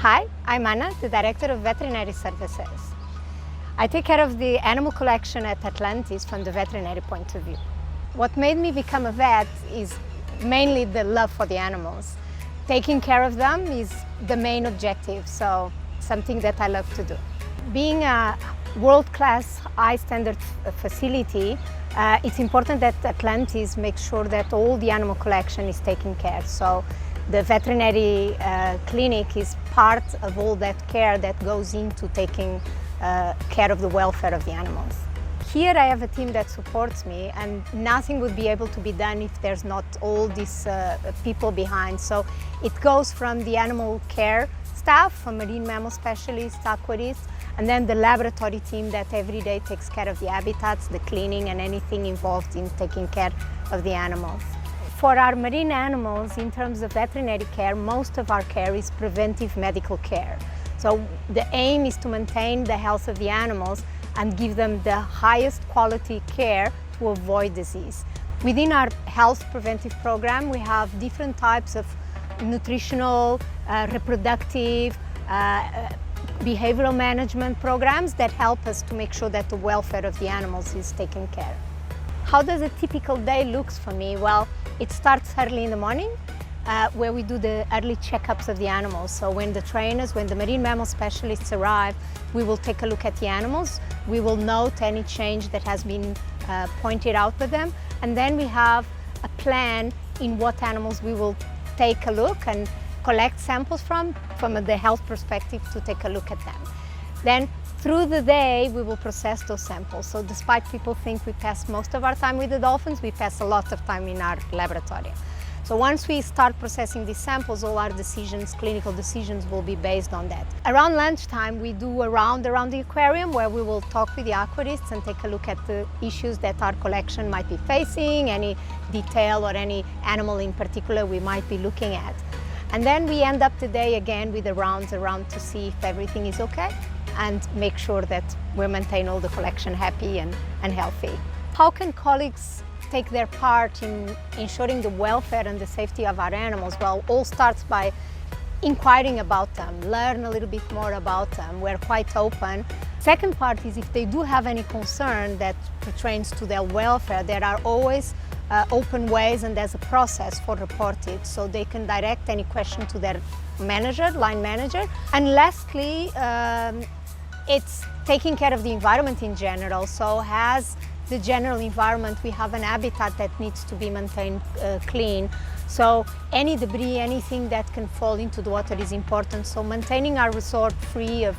Hi, I'm Anna, the Director of Veterinary Services. I take care of the animal collection at Atlantis from the veterinary point of view. What made me become a vet is mainly the love for the animals. Taking care of them is the main objective, so something that I love to do. Being a world-class, high-standard facility, it's important that Atlantis makes sure that all the animal collection is taken care. So the veterinary clinic is part of all that care that goes into taking care of the welfare of the animals. Here I have a team that supports me, and nothing would be able to be done if there's not all these people behind. So it goes from the animal care staff, from marine mammal specialists, aquarists, and then the laboratory team that every day takes care of the habitats, the cleaning, and anything involved in taking care of the animals. For our marine animals, in terms of veterinary care, most of our care is preventive medical care. So the aim is to maintain the health of the animals and give them the highest quality care to avoid disease. Within our health preventive program, we have different types of nutritional, reproductive, behavioral management programs that help us to make sure that the welfare of the animals is taken care of. How does a typical day look for me? Well, it starts early in the morning, where we do the early checkups of the animals. So when the marine mammal specialists arrive, we will take a look at the animals. We will note any change that has been pointed out by them. And then we have a plan in what animals we will take a look and collect samples from the health perspective to take a look at them. Then through the day, we will process those samples. So despite people think we pass most of our time with the dolphins, we pass a lot of time in our laboratory. So once we start processing these samples, all our decisions, clinical decisions, will be based on that. Around lunchtime, we do a round around the aquarium where we will talk with the aquarists and take a look at the issues that our collection might be facing, any detail or any animal in particular we might be looking at. And then we end up the day again with the rounds around to see if everything is okay and make sure that we maintain all the collection happy and healthy. How can colleagues take their part in ensuring the welfare and the safety of our animals? Well, all starts by inquiring about them, learn a little bit more about them. We're quite open. Second part is if they do have any concern that pertains to their welfare, there are always open ways and there's a process for reporting, so they can direct any question to their manager, line manager. And lastly, it's taking care of the environment in general. So as the general environment, we have an habitat that needs to be maintained clean. So any debris, anything that can fall into the water is important. So maintaining our resort free of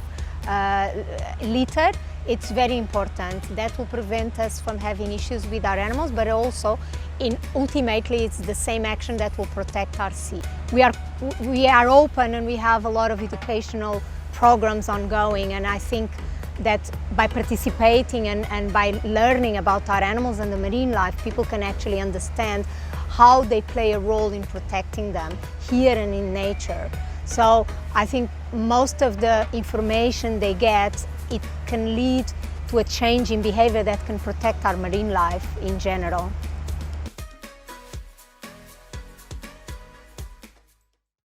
litter, it's very important. That will prevent us from having issues with our animals, but also ultimately it's the same action that will protect our sea. We are open and we have a lot of educational programs ongoing, and I think that by participating and by learning about our animals and the marine life, people can actually understand how they play a role in protecting them here and in nature. So I think most of the information they get, it can lead to a change in behavior that can protect our marine life in general.